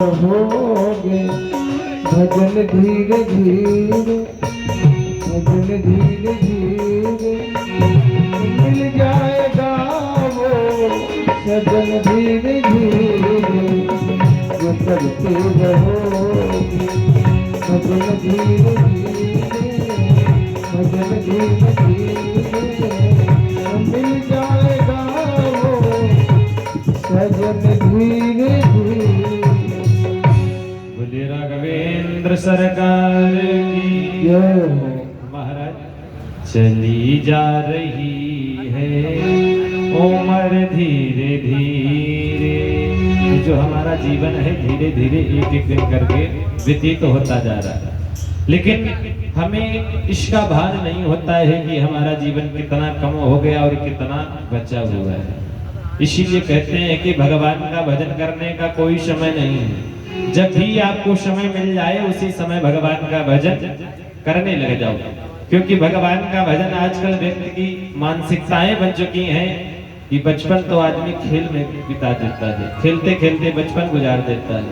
होगे भजन धीरे धीरे, भजन धीरे धीरे मिल जाएगा वो सजन धीरे धीरे, जो करते रहोगे भजन धीरे धीरे, भजन धीरे धीरे मिल जाएगा वो सजन धीरे धीरे। राघवेंद्र सरकार की जय। महाराज चली जा रही है उम्र धीरे धीरे, जो हमारा जीवन है धीरे धीरे एक एक दिन करके व्यतीत होता जा रहा है, लेकिन हमें इसका भान नहीं होता है कि हमारा जीवन कितना कम हो गया और कितना बचा हुआ है। इसीलिए कहते हैं कि भगवान का भजन करने का कोई समय नहीं है। जब भी आपको समय मिल जाए उसी समय भगवान का भजन करने लग जाओ, क्योंकि भगवान का भजन आजकल व्यक्ति की मानसिकताएं बन चुकी हैं कि बचपन तो आदमी खेल में बिता देता है, खेलते खेलते बचपन गुजार देता है,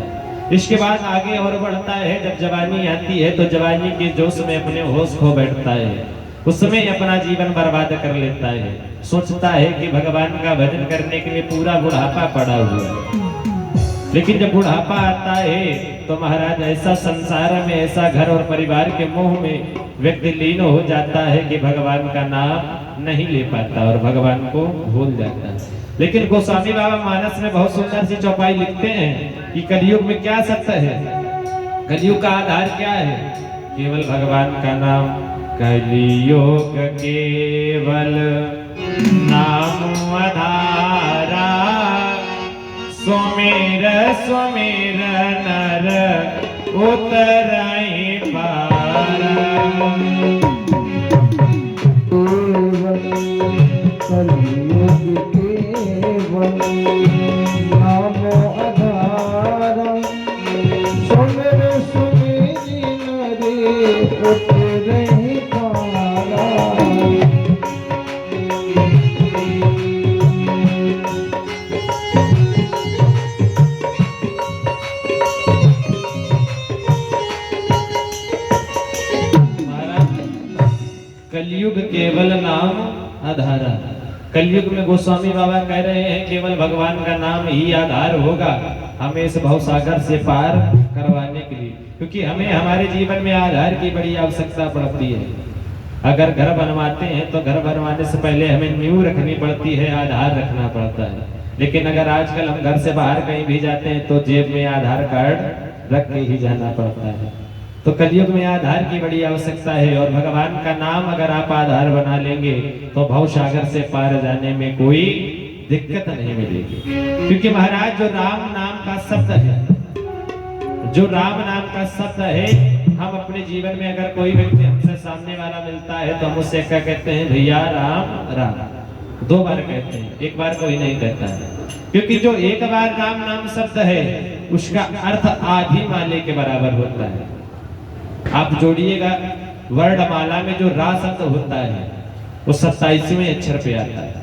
इसके बाद आगे और बढ़ता है, जब जवानी आती है तो जवानी के जोश में अपने होश खो बैठता है, उसमें अपना जीवन बर्बाद कर लेता है, सोचता है कि भगवान का भजन करने के लिए पूरा बुढ़ापा पड़ा हुआ है। लेकिन जब बुढ़ापा आता है तो महाराज ऐसा संसार में, ऐसा घर और परिवार के मोह में व्यक्ति लीन हो जाता है कि भगवान का नाम नहीं ले पाता और भगवान को भूल जाता है। लेकिन गोस्वामी बाबा मानस में बहुत सुंदर सी चौपाई लिखते हैं कि कलयुग में क्या सत्य है, कलयुग का आधार क्या है, केवल भगवान का नाम। कलयुग केवल नाम आधारा, सुमेर सुमेर नर उतराई पारा। कलयुग केवल नाम आधारा, सुमेर सुमेर नर उतराई पारा। कलयुग केवल नाम आधारा, कलयुग में गोस्वामी बाबा कह रहे हैं केवल भगवान का नाम ही आधार होगा हमें इस भवसागर से पार करवाने के लिए, क्योंकि हमें हमारे जीवन में आधार की बड़ी आवश्यकता पड़ती है। अगर घर बनवाते हैं तो घर बनवाने से पहले हमें नींव रखनी पड़ती है, आधार रखना पड़ता है। लेकिन अगर आजकल हम घर से बाहर कहीं भी जाते हैं तो जेब में आधार कार्ड रख के ही जाना पड़ता है। तो कलयुग में आधार की बड़ी आवश्यकता है, और भगवान का नाम अगर आप आधार बना लेंगे तो भवसागर से पार जाने में कोई दिक्कत नहीं मिलेगी। क्योंकि महाराज जो राम नाम का शब्द है, जो राम नाम का शब्द है, हम अपने जीवन में अगर कोई व्यक्ति हमसे सामने वाला मिलता है तो हम उससे क्या कहते हैं, भैया राम राम। 2 बार कहते हैं, 1 बार कोई नहीं कहता है, क्योंकि जो 1 बार राम नाम शब्द है उसका अर्थ आधी माले के बराबर होता है। आप जोड़िएगा, वर्णमाला में जो रा शब्द होता है वो 27वें अक्षर पे आता है।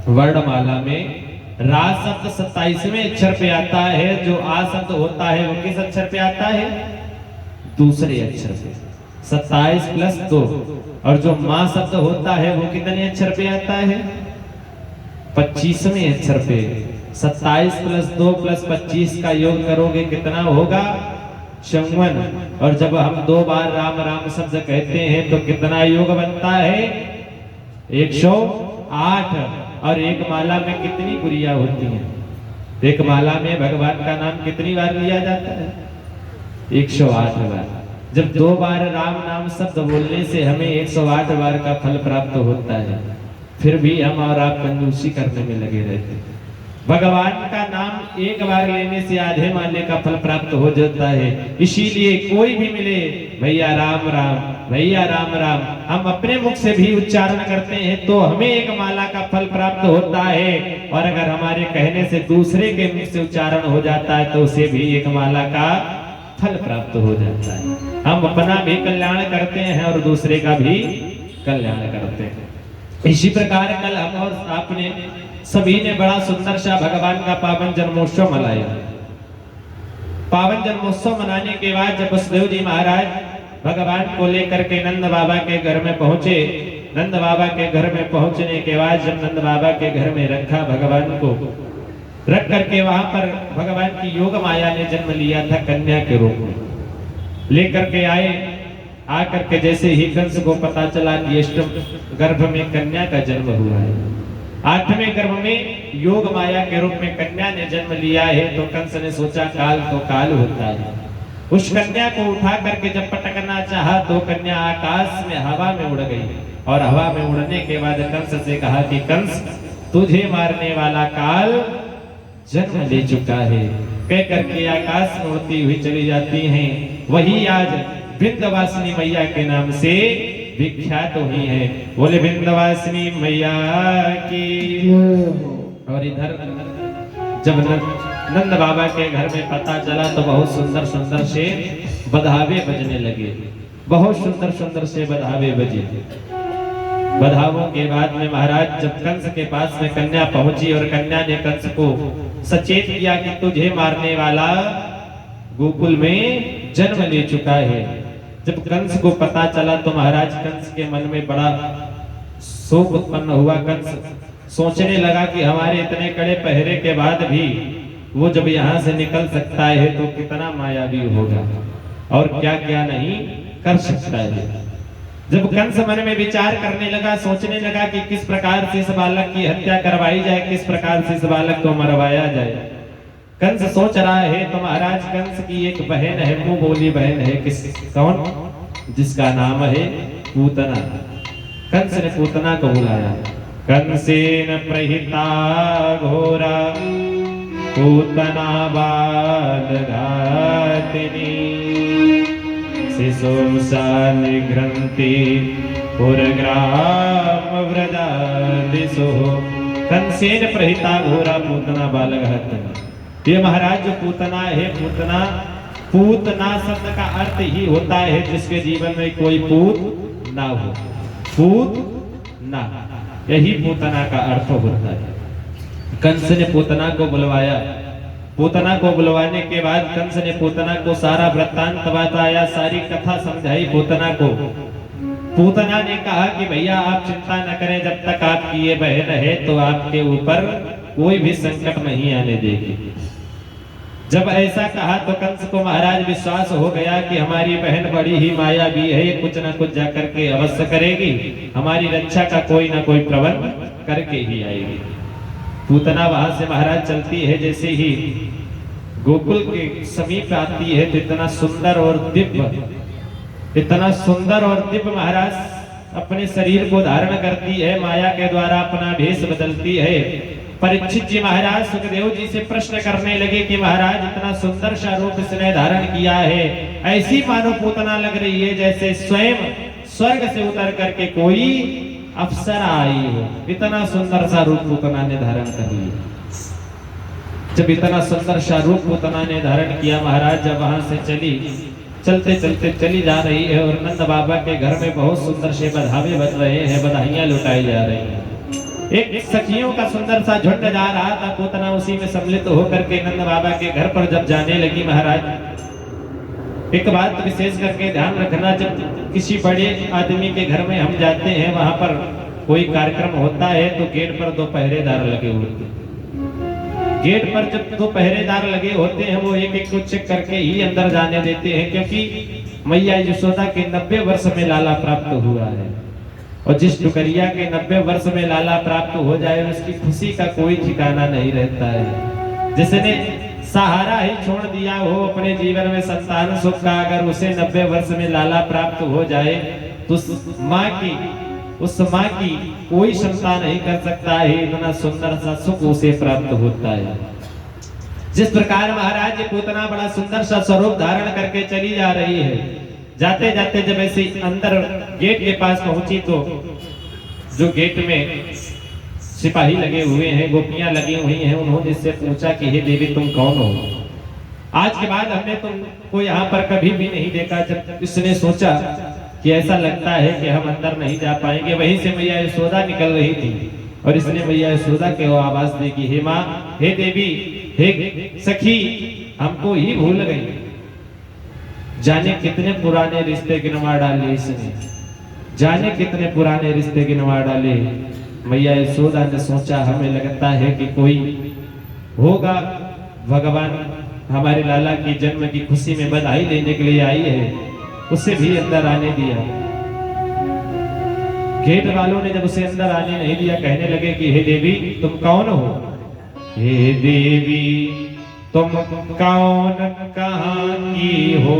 वर्णमाला में रा शब्द 27वें अक्षर पे आता है, जो आ शब्द होता है वो किस अक्षर पे आता है, दूसरे अक्षर पे। 27 + 2, और जो मां शब्द होता है वो कितने अक्षर पे आता है, 25वें अक्षर पे। 27 + 2 + 25 का योग करोगे कितना होगा, 54। और जब हम 2 बार राम राम शब्द कहते हैं तो कितना योग बनता है, 108। और एक माला में कितनी गुरिया होती हैं, एक माला में भगवान का नाम कितनी बार लिया जाता है, 108 बार। जब 2 बार राम नाम शब्द बोलने से हमें 108 बार का फल प्राप्त होता है, फिर भी हम और आप कंजूसी करने में लगे रहते हैं। भगवान का नाम 1 बार लेने से आधे माले का फल प्राप्त हो जाता है। इसीलिए कोई भी मिले, भैया राम राम, भैया राम राम, हम अपने मुख से भी उच्चारण करते हैं तो हमें 1 माला का फल प्राप्त होता है, और अगर हमारे कहने से दूसरे के मुख से उच्चारण हो जाता है तो उसे भी 1 माला का फल प्राप्त हो जाता है। हम अपना भी कल्याण करते हैं और दूसरे का भी कल्याण करते हैं। इसी प्रकार कल हम और आपने सभी ने बड़ा सुंदर सा भगवान का पावन जन्मोत्सव मनाया। पावन जन्मोत्सव मनाने के बाद जब वसुदेव जी महाराज भगवान को लेकर के नंद बाबा के घर में पहुंचे, नंद बाबा के घर में पहुंचने के बाद जब नंद बाबा के घर में रखा भगवान को, रख करके वहां पर भगवान की योग माया ने जन्म लिया था कन्या के रूप में। लेकर के आए, आकर के जैसे ही कंस को पता चला कि अष्टम गर्भ में कन्या का जन्म हुआ है, आठवें गर्भ में योग माया के रूप में कन्या ने जन्म लिया है, तो कंस ने सोचा काल तो काल होता है। उस कन्या को उठा करके जब पटकना चाहा तो कन्या आकाश में हवा में उड़ गई, और हवा में उड़ने के बाद कंस से कहा कि कंस तुझे मारने वाला काल जन्म ले चुका है। कह करके आकाश में उड़ती हुई चली जाती हैं। वही आज विंध्यवासिनी मैया के नाम से विख्यात हुई है। बोले विंध्यवासिनी मैया की। और इधर जब नंद बाबा के घर में पता चला तो बहुत सुंदर सुंदर से बधावे बजने लगे, बहुत सुंदर सुंदर से बधावे बजे। बधावों के बाद में महाराज जब कंस के पास में कन्या पहुंची और कन्या ने कंस को सचेत किया कि तुझे मारने वाला गोकुल में जन्म ले चुका है। जब कंस को पता चला तो महाराज कंस के मन में बड़ा शोक उत्पन्न हुआ। कंस सोचने लगा कि हमारे इतने कड़े पहरे के बाद भी वो जब यहाँ से निकल सकता है तो कितना मायावी होगा और क्या क्या नहीं कर सकता है। जब कंस मन में विचार करने लगा, सोचने लगा कि किस प्रकार से इस बालक की हत्या करवाई जाए, किस प्रकार से इस बालक को मरवाया जाए। कंस सोच रहा है तो महाराज कंस की एक बहन है, मुंह बोली बहन है, किस कौन, जिसका नाम है पूतना। कंस ने पूतना को बुलाया। कंसेन प्रहिता घोरा पूतना बाल घातिनी शिशुंसान ग्रंथि पुरग्राम व्रजादिशो। कंसेन प्रहिता घोरा पूतना बाल घातिनी। ये महाराज जो पूतना है, पूतना शब्द का अर्थ ही होता है जिसके जीवन में कोई पूत ना हो, पूत ना, यही पूतना का अर्थ होता है। कंस ने पूतना को बुलवाया। पूतना को बुलवाने के बाद कंस ने पूतना को सारा वृत्तांत बताया, सारी कथा समझाई पूतना को। पूतना ने कहा कि भैया आप चिंता न करें, जब तक आपकी ये बहन है तो आपके ऊपर कोई भी संकट नहीं आने देगी। जब ऐसा कहा तो कंस को महाराज विश्वास हो गया कि हमारी बहन बड़ी ही मायावी है, कुछ न कुछ जाकर के अवश्य करेगी, हमारी रक्षा का कोई ना कोई प्रबंध करके ही आएगी। पूतना वहां से महाराज चलती है, जैसे ही गोकुल के समीप आती है तो इतना सुंदर और दिव्य, इतना सुंदर और दिव्य महाराज अपने शरीर को धारण करती है, माया के द्वारा अपना भेष बदलती है। परीक्षित जी महाराज सुखदेव जी से प्रश्न करने लगे कि महाराज इतना सुंदर सा रूप इसने धारण किया है, ऐसी मानो पूतना लग रही है जैसे स्वयं स्वर्ग से उतर करके कोई अप्सरा आई हो। इतना सुंदर सा रूप पूतना ने धारण कर लिया। जब इतना सुंदर सा रूप पूतना ने धारण किया महाराज, जब वहां से चली, चलते चलते चली जा रही है और नंद बाबा के घर में बहुत सुंदर से बधावे बज रहे हैं, बधाइयां लुटाई जा रही हैं। एक सखियों का सुंदर सा झुंड जा रहा था, पूतना उसी में सम्मिलित होकर के नंद बाबा के घर पर जब जाने लगी महाराज, एक बात विशेष करके ध्यान रखना, जब किसी बड़े आदमी के घर में हम जाते हैं, वहां पर कोई कार्यक्रम होता है तो गेट पर 2 पहरेदार लगे होते हैं। गेट पर जब 2 पहरेदार लगे होते हैं, वो एक एक को चेक करके ही अंदर जाने देते हैं, क्योंकि मैया यशोदा के 90 वर्ष में लाला प्राप्त हुआ है, और जिस टुकरिया के 90 वर्ष में लाला प्राप्त हो जाए उसकी खुशी का कोई ठिकाना नहीं रहता है। जिसने सहारा ही छोड़ दिया हो अपने जीवन में संतान सुख का, अगर उसे 90 वर्ष में लाला प्राप्त हो जाए तो उस माँ की कोई क्षमता नहीं कर सकता है, इतना सुंदर सा सुख उसे प्राप्त होता है। जिस प्रकार महाराज पूतना बड़ा सुंदर सा स्वरूप धारण करके चली जा रही है, जाते जाते जब ऐसे अंदर गेट के पास पहुंची तो जो गेट में सिपाही लगे हुए हैं, गोपियां लगी हुई हैं, उन्होंने इससे पूछा कि हे देवी तुम कौन हो? आज के बाद हमने तुमको यहाँ पर कभी भी नहीं देखा। जब इसने सोचा कि ऐसा लगता है कि हम अंदर नहीं जा पाएंगे, वहीं से मैया यशोदा निकल रही थी और इसने मैया यशोदा के आवाज दी कि हे माँ, हे देवी, हे सखी, हमको ही भूल गई। जाने कितने पुराने रिश्ते गिनवा डाले इसने, जाने कितने पुराने रिश्ते गिनवा डाले। मैया यशोदा ने सोचा हमें लगता है कि कोई होगा, भगवान हमारे लाला की जन्म की खुशी में बधाई देने के लिए आई है, उसे भी अंदर आने दिया। गेट वालों ने जब उसे अंदर आने नहीं दिया, कहने लगे कि हे देवी तुम कौन हो? हे देवी तुम कौन, कहाँ की हो,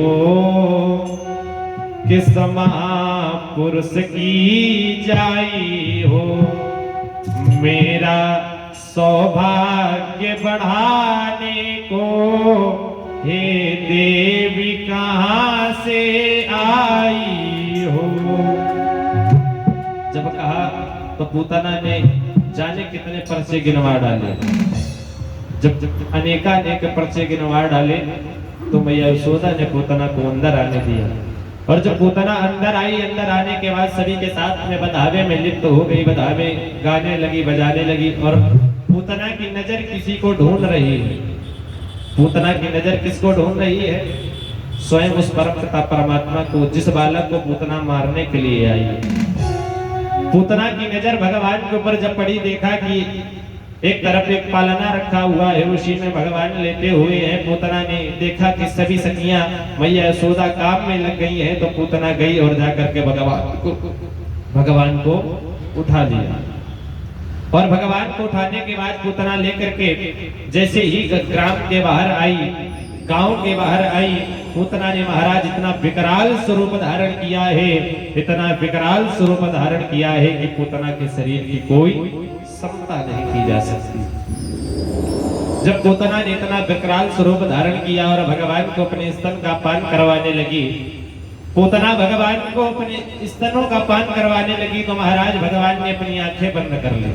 किस महापुरुष की जाई हो, मेरा सौभाग्य बढ़ाने को हे देवी कहाँ से आई हो। जब कहा तो पूतना ने जाने कितने पर्चे गिनवा डाले। जब अनेकानेक पर्चे गिनवा डाले तो मैया यशोदा ने पूतना को अंदर आने दिया। और जब पूतना अंदर आई, अंदर आने के बाद सभी के साथ में बधावे में लिप्त हो गई, बधावे गाने लगी, बजाने लगी। और पूतना की नजर किसी को ढूंढ रही है। पूतना की नजर किसको ढूंढ रही है? स्वयं उस परम पिता परमात्मा को, जिस बालक को पूतना मारने के लिए आई है। पूतना की नजर भगवान के ऊपर जब पड़ी, देखा कि एक तरफ एक पालना रखा हुआ है, उसी में भगवान लेटे हुए हैं। पूतना ने देखा कि सभी सखियां मैया यशोदा काम में लग गई हैं, तो पूतना गई और जाकर के भगवान को उठा लिया। और भगवान को उठाने के बाद पूतना लेकर के जैसे ही ग्राम के बाहर आई, गांव के बाहर आई, पूतना ने महाराज इतना विकराल स्वरूप धारण किया है, इतना विकराल स्वरूप धारण किया है कि पूतना के शरीर की कोई समता नहीं की जा सकती। जब पूतना ने इतना विकराल स्वरूप धारण किया और भगवान को अपने स्तन का पान करवाने लगी, पूतना भगवान को अपने स्तनों का पान करवाने लगी, तो महाराज भगवान ने अपनी आंखें बंद कर ली।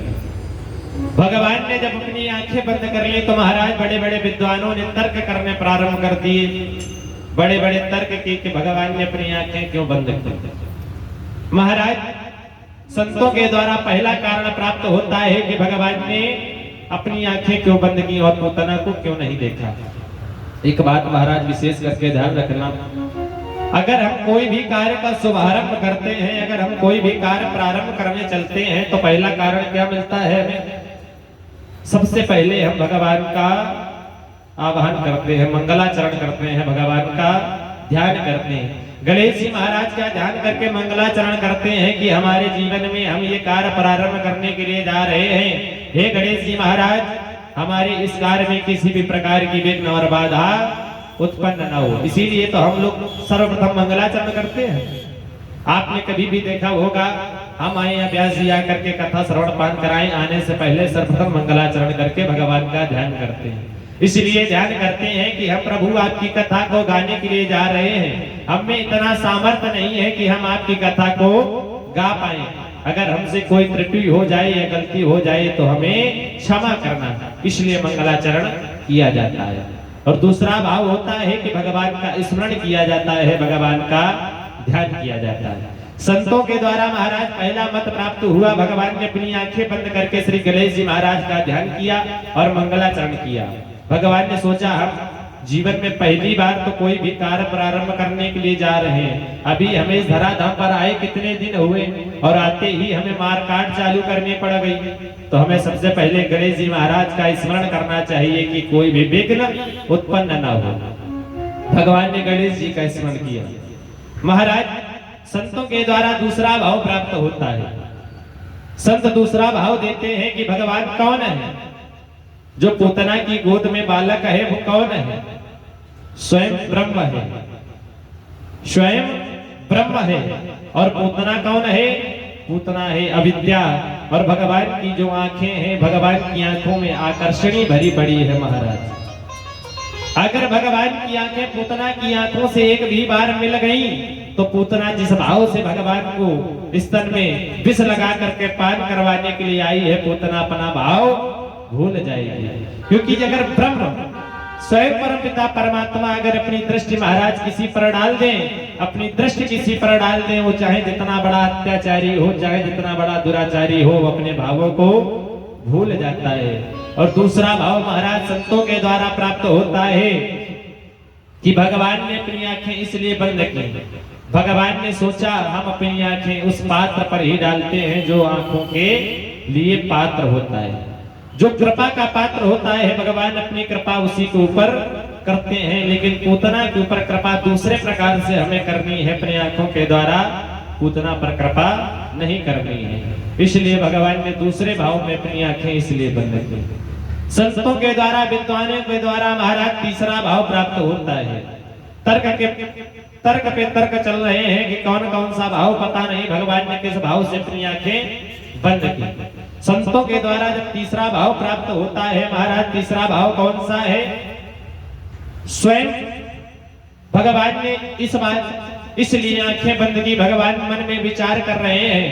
भगवान ने जब अपनी आंखें बंद कर ली तो महाराज बड़े बड़े विद्वानों ने तर्क करने प्रारंभ कर दिए। बड़े बड़े तर्क किए कि भगवान ने अपनी आंखें क्यों बंद की। महाराज संतों के द्वारा पहला कारण प्राप्त होता है कि भगवान ने अपनी आंखें क्यों बंद की और पूतना को क्यों नहीं देखा। एक बात महाराज विशेष करके ध्यान रखना, अगर हम कोई भी कार्य का शुभारंभ करते हैं, अगर हम कोई भी कार्य प्रारंभ करने चलते हैं, तो पहला कारण क्या मिलता है हमें? सबसे पहले हम भगवान का आवाहन करते हैं, मंगलाचरण करते हैं, भगवान का ध्यान करते हैं। गणेश जी महाराज का ध्यान करके मंगलाचरण करते हैं कि हमारे जीवन में हम ये कार्य प्रारंभ करने के लिए जा रहे हैं। हे गणेश जी महाराज, हमारे इस कार्य में किसी भी प्रकार की विघ्न और बाधा उत्पन्न न हो, इसीलिए तो हम लोग सर्वप्रथम मंगलाचरण करते हैं। आपने कभी भी देखा होगा, हम आए या व्यास जी आकर के कथा श्रवण पान कराएं, आने से पहले सर्वप्रथम मंगलाचरण करके भगवान का ध्यान करते हैं। इसलिए ध्यान करते हैं कि हम प्रभु आपकी कथा को गाने के लिए जा रहे हैं। हम में इतना सामर्थ्य नहीं है कि हम आपकी कथा को गा पाए। अगर हमसे कोई त्रुटि हो जाए या गलती हो जाए तो हमें क्षमा करना, इसलिए मंगलाचरण किया जाता है। और दूसरा भाव होता है कि भगवान का स्मरण किया जाता है, भगवान का ध्यान किया जाता है। संतों के द्वारा महाराज पहला मत प्राप्त हुआ, भगवान ने अपनी आंखें बंद करके श्री गणेश जी महाराज का ध्यान किया और मंगलाचरण किया। भगवान ने सोचा हम जीवन में पहली बार तो कोई भी कार्य प्रारंभ करने के लिए जा रहे हैं। अभी हमें इस धराधाम पर आए कितने दिन हुए और आते ही हमें मारकाट चालू करनी पड़ गई, तो हमें सबसे पहले गणेश जी महाराज का स्मरण करना चाहिए कि कोई भी विघ्न उत्पन्न न हो। भगवान ने गणेश जी का स्मरण किया। महाराज संतों के द्वारा दूसरा भाव प्राप्त होता है। संत दूसरा भाव देते हैं कि भगवान कौन है? जो पूतना की गोद में बालक है वो कौन है? स्वयं ब्रह्म है, स्वयं ब्रह्म है। और पूतना कौन है? पूतना है अविद्या। और भगवान की जो आंखें हैं, भगवान की आंखों में आकर्षणी भरी पड़ी है। महाराज अगर भगवान की आंखें पूतना की आंखों से एक भी बार मिल गई तो पूतना जिस भाव से भगवान को स्तन में विष लगा करके पान करवाने के लिए आई है, पूतना अपना भाव भूल जाएगी। क्योंकि अगर ब्रह्म स्वयं परम पिता परमात्मा अगर अपनी दृष्टि महाराज किसी पर डाल दें, अपनी दृष्टि किसी पर डाल दें, वो चाहे जितना बड़ा अत्याचारी हो, चाहे जितना बड़ा दुराचारी हो, अपने भावों को भूल जाता है। और दूसरा भाव महाराज संतों के द्वारा प्राप्त होता है कि भगवान ने अपनी आंखें इसलिए बंद की, भगवान ने सोचा हम अपनी आंखें उस पात्र पर ही डालते हैं जो आंखों के लिए पात्र होता है, जो कृपा का पात्र होता है। भगवान अपनी कृपा उसी के ऊपर करते हैं, लेकिन पूतना के ऊपर कृपा दूसरे प्रकार से हमें करनी है, अपनी आंखों के द्वारा पूतना पर कृपा नहीं करनी है। इसलिए भगवान ने दूसरे भाव में अपनी आंखें इसलिए बंद की। संतों के द्वारा, विद्वानों के द्वारा महाराज तीसरा भाव प्राप्त होता है। तर्क पे तर्क चल रहे हैं कि कौन कौन सा भाव, पता नहीं भगवान ने किस भाव से अपनी आंखें बंद की। संतों के द्वारा जब तीसरा भाव प्राप्त होता है महाराज, तीसरा भाव कौन सा है? स्वयं भगवान ने इस बात इसलिए आंखें बंद की, भगवान मन में विचार कर रहे हैं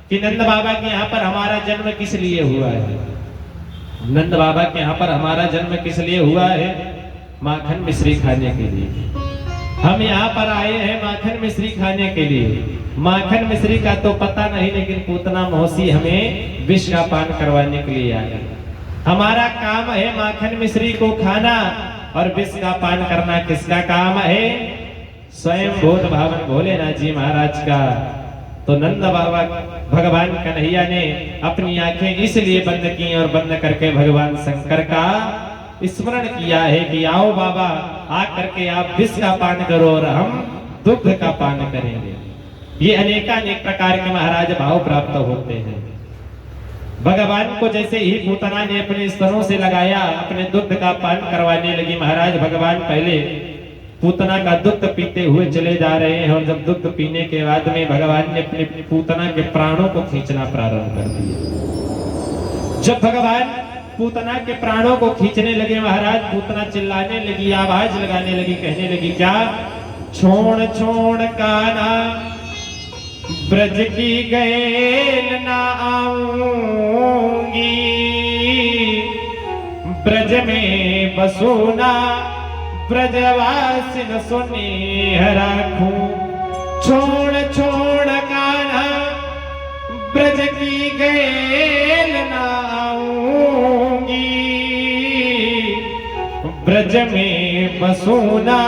कि नंद बाबा के यहाँ पर हमारा जन्म किस लिए हुआ है। नंद बाबा के यहाँ पर हमारा जन्म किस लिए हुआ है? माखन मिश्री खाने के लिए। हम यहाँ पर आए हैं माखन मिश्री खाने के लिए। माखन मिश्री का तो पता नहीं, लेकिन पूतना मौसी हमें विष का पान करवाने के लिए आए। हमारा काम है माखन मिश्री को खाना और विष का पान करना किसका काम है? स्वयं बोध भावन भोलेनाथ जी महाराज का। तो नंद बाबा भगवान कन्हैया ने अपनी आंखें इसलिए बंद की और बंद करके भगवान शंकर का स्मरण किया है कि आओ बाबा, आ करके आप विष का पान करो और हम दुग्ध का पान करेंगे। ये अनेकानेक प्रकार के महाराज भाव प्राप्त होते हैं। भगवान को जैसे ही पूतना ने अपने स्तनों से लगाया, अपने दुग्ध का पान करवाने लगी महाराज। भगवान पहले पूतना का दुग्ध पीते हुए चले जा रहे हैं और जब दुग्ध पीने के बाद में भगवान ने अपने पूतना के प्राणों को खींचना प्रारंभ कर दिया। जब भगवान पूतना के प्राणों को खींचने लगे महाराज, पूतना चिल्लाने लगी, आवाज लगाने लगी, कहने लगी क्या? छोड़ छोड़ काना ब्रज की गैल ना आऊंगी, ब्रज में बसूना ब्रजवासिन सुनेह राखूं। छोड़ छोड़ कान्हा ब्रज की गैल ना आऊंगी, ब्रज में बसूना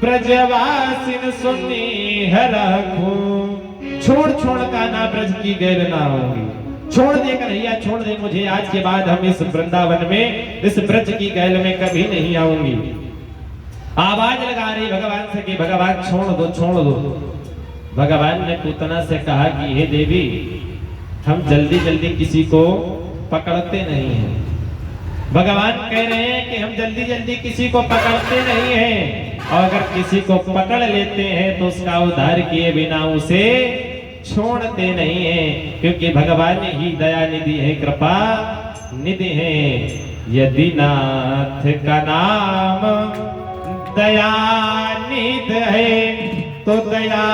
ब्रजवासिन सुनेह राखूं। छोड़ छोड़ कान्हा ब्रज की गैल ना आऊंगी, छोड़ दे कन्हैया, छोड़ दे मुझे, आज के बाद हम इस वृंदावन में, इस ब्रज की गैल में कभी नहीं आऊंगी। आवाज लगा रही भगवान से कि भगवान छोड़ दो, छोड़ दो। भगवान ने पूतना से कहा कि हे देवी, हम जल्दी जल्दी किसी को पकड़ते नहीं हैं। भगवान कह रहे हैं कि हम जल्दी जल्दी किसी को पकड़ते नहीं हैं, और अगर किसी को पकड़ लेते हैं तो उसका उद्धार किए बिना उसे छोड़ते नहीं हैं, क्योंकि भगवान ही दया निधि है, कृपा निधि है। यदि नाथ का नाम दयानिधि है तो दया